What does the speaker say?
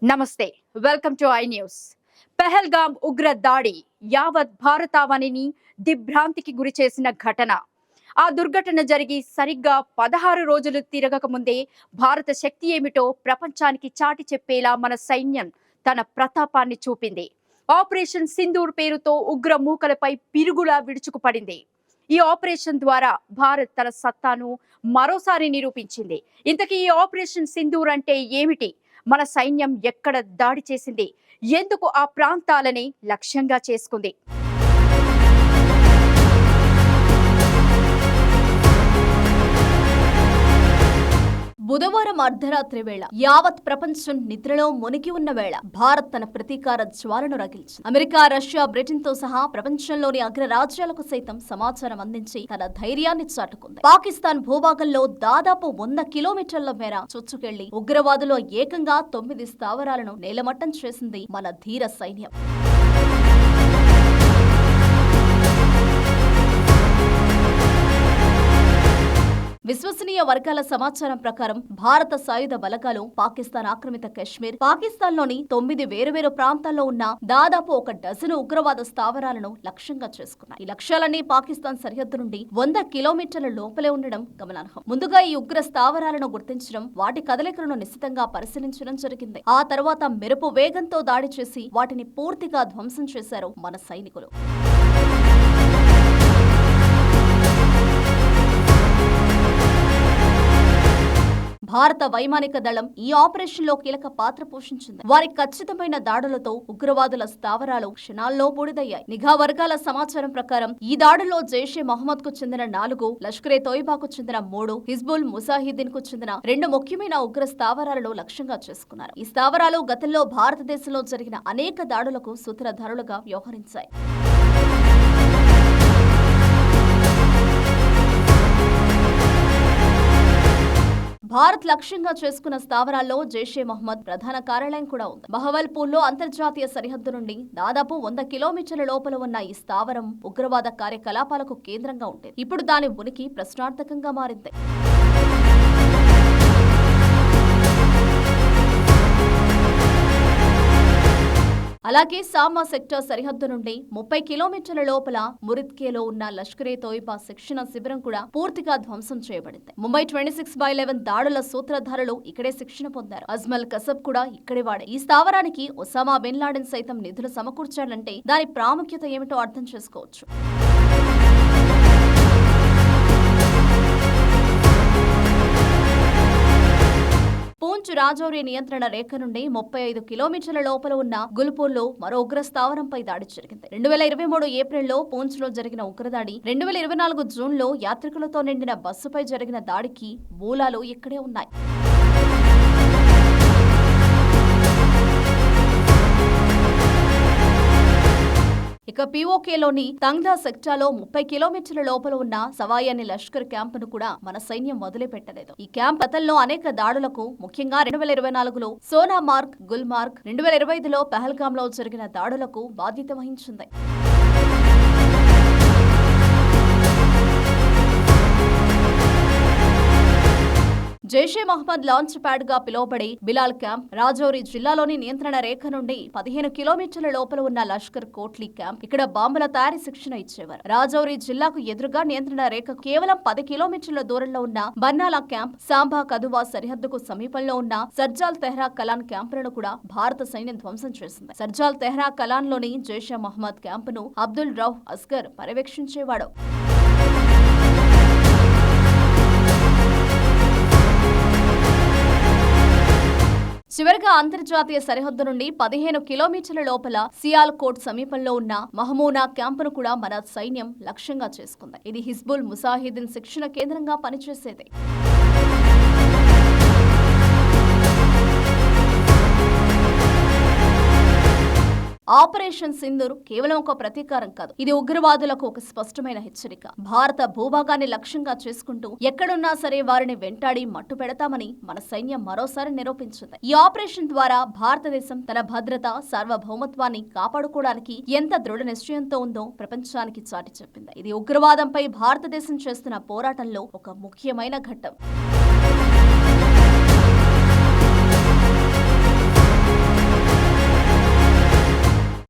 నమస్తే welcome to I news. Pahalgam ఉగ్ర దాడి యావత్ భారతావనిని దిగ్భ్రాంతికి గురి చేసిన ఘటన. ఆ దుర్ఘటన జరిగి సరిగ్గా 16 రోజులు తిరగక ముందే భారత శక్తి ఏమిటో ప్రపంచానికి చాటి చెప్పేలా మన సైన్యం తన ప్రతాపాన్ని చూపింది. ఆపరేషన్ సింధూర్ పేరుతో ఉగ్ర మూకలపై పిరుగులా విడుచుకుపడింది. ఈ ఆపరేషన్ ద్వారా భారత్ తన సత్తాను మరోసారి నిరూపించింది. ఇంతకీ ఈ ఆపరేషన్ సింధూర్ అంటే ఏమిటి? మన సైన్యం ఎక్కడ దాడి చేసింది? ఎందుకు ఆ ప్రాంతాలని లక్ష్యంగా చేసుకుంది? బుధవారం అర్ధరాత్రి వేళ యావత్ ప్రపంచం నిద్రలో మునిగి ఉన్న వేళ భారత్ తన ప్రతీకార జ్వాలను రగిల్చింది. అమెరికా, రష్యా, బ్రిటన్ తో సహా ప్రపంచంలోని అగ్రరాజ్యాలకు సైతం సమాచారం అందించి తన ధైర్యాన్ని చాటుకుంది. పాకిస్తాన్ భూభాగంలో దాదాపు 100 కిలోమీటర్ల మేర చొచ్చుకెళ్లి ఉగ్రవాదులు ఏకంగా 9 స్థావరాలను నేలమట్టం చేసింది మన ధీర సైన్యం. విశ్వసనీయ వర్గాల సమాచారం ప్రకారం భారత సాయుధ బలగాలు పాకిస్తాన్ ఆక్రమిత కశ్మీర్, పాకిస్తాన్లోని 9 వేరువేరు ప్రాంతాల్లో ఉన్న దాదాపు 1 డజను ఉగ్రవాద స్థావరాలను లక్ష్యంగా చేసుకున్నాయి. ఈ లక్ష్యాలన్నీ పాకిస్తాన్ సరిహద్దు నుండి 100 కిలోమీటర్ల లోపలే ఉండడం గమనార్హం. ముందుగా ఈ ఉగ్ర స్థావరాలను గుర్తించడం, వాటి కదలికలను నిశితంగా పరిశీలించడం జరిగింది. ఆ తర్వాత మెరుపు వేగంతో దాడి చేసి వాటిని పూర్తిగా ధ్వంసం చేశారు మన సైనికులు. భారత వైమానిక దళం ఈ ఆపరేషన్ లో కీలక పాత్ర పోషించింది. వారి ఖచ్చితమైన దాడులతో ఉగ్రవాదుల స్థావరాలు క్షణాల్లో బూడిదయ్యాయి. నిఘా వర్గాల సమాచారం ప్రకారం ఈ దాడుల్లో జైషే మహమ్మద్ కు చెందిన 4, లష్కరే తోయిబాకు చెందిన 3, హిజ్బుల్ ముజాహిద్దీన్ కు చెందిన 2 ముఖ్యమైన ఉగ్ర స్థావరాలను లక్ష్యంగా చేసుకున్నారు. ఈ స్థావరాలు గతంలో భారతదేశంలో జరిగిన అనేక దాడులకు సూత్రధారులుగా వ్యవహరించాయి. భారత్ లక్ష్యంగా చేసుకున్న స్థావరాల్లో జైషే మహమ్మద్ ప్రధాన కార్యాలయం కూడా ఉంది. బహవల్పూర్లో అంతర్జాతీయ సరిహద్దు నుండి దాదాపు 100 కిలోమీటర్ల లోపల ఉన్న ఈ స్థావరం ఉగ్రవాద కార్యకలాపాలకు కేంద్రంగా ఉండేది. ఇప్పుడు దాని ఉనికి ప్రశ్నార్థకంగా మారింది. అలాగే సామా సెక్టర్ సరిహద్దు నుండి 30 కిలోమీటర్ల లోపల మురిత్కేలో ఉన్న లష్కరే తోయిబా శిక్షణ శిబిరం కూడా పూర్తిగా ధ్వంసం చేయబడింది. ముంబై 26/11 దాడుల సూత్రధారులు ఇక్కడే శిక్షణ పొందారు. అజ్మల్ కసబ్ కూడా ఇక్కడే వాడే. ఈ స్థావరానికి ఒసామా బిన్ లాడెన్ సైతం నిధులు సమకూర్చాడంటే దాని ప్రాముఖ్యత ఏమిటో అర్థం చేసుకోవచ్చు. పూంచ్ రాజౌరి నియంత్రణ రేఖ నుండి 35 కిలోమీటర్ల లోపల ఉన్న గుల్పూర్లో మరో ఉగ్ర స్థావరంపై దాడి జరిగింది. 2023 ఏప్రిల్లో పూంచ్ లో జరిగిన ఉగ్రదాడి, 2024 జూన్లో యాత్రికులతో నిండిన బస్సుపై జరిగిన దాడికి మూలాలు ఇక్కడే ఉన్నాయి. ఇక పీఓకేలోని తంగ్దా సెక్టార్లో 30 కిలోమీటర్ల లోపల ఉన్న సవాయాని లష్కర్ క్యాంపును కూడా మన సైన్యం వదిలిపెట్టలేదు. ఈ క్యాంప్ గతంలో అనేక దాడులకు, ముఖ్యంగా 2024లో సోనామార్గ్, గుల్మార్గ్, 2025లో పెహల్గాంలో జరిగిన దాడులకు బాధ్యత వహించింది. జైషే మహమ్మద్ లాంచ్ ప్యాడ్ గా పిలువబడే బిలాల్ క్యాంప్ రాజౌరి జిల్లాలోని నియంత్రణ రేఖ నుండి 15 కిలోమీటర్ల లోపల ఉన్న లష్కర్ కోట్లీ క్యాంప్. ఇక్కడ బాంబుల తయారీ శిక్షణ ఇచ్చేవారు. రాజౌరి జిల్లాకు ఎదురుగా నియంత్రణ రేఖ కేవలం 10 కిలోమీటర్ల దూరంలో ఉన్న బర్నాలా క్యాంప్, సాంబా కదువా సరిహద్దుకు సమీపంలో ఉన్న సర్జాల్ తెహ్రా కలాన్ క్యాంపులను కూడా భారత సైన్యం ధ్వంసం చేసింది. సర్జాల్ తెహ్రా కలాన్ లోని జైషే మహమ్మద్ క్యాంపును అబ్దుల్ రౌఫ్ అస్గర్ పర్యవేక్షించేవాడు. చివరిగా అంతర్జాతీయ సరిహద్దు నుండి 15 కిలోమీటర్ల లోపల సియాల్కోట్ సమీపంలో ఉన్న మహమూనా క్యాంపును కూడా మన సైన్యం లక్ష్యంగా చేసుకుంది. ఇది హిజ్బుల్ ముజాహిద్దీన్ శిక్షణ కేంద్రంగా పనిచేసేది. ఆపరేషన్ సింధూర్ కేవలం ఒక ప్రతీకారం కాదు, ఇది ఉగ్రవాదులకు ఒక స్పష్టమైన హెచ్చరిక. భారత భూభాగాన్ని లక్ష్యంగా చేసుకుంటూ ఎక్కడున్నా సరే వారిని వెంటాడి మట్టు పెడతామని మన సైన్యం మరోసారి నిరూపించింది. ఈ ఆపరేషన్ ద్వారా భారతదేశం తన భద్రత, సార్వభౌమత్వాన్ని కాపాడుకోవడానికి ఎంత దృఢ నిశ్చయంతో ఉందో ప్రపంచానికి చాటి చెప్పింది. ఇది ఉగ్రవాదంపై భారతదేశం చేస్తున్న పోరాటంలో ఒక ముఖ్యమైన ఘట్టం.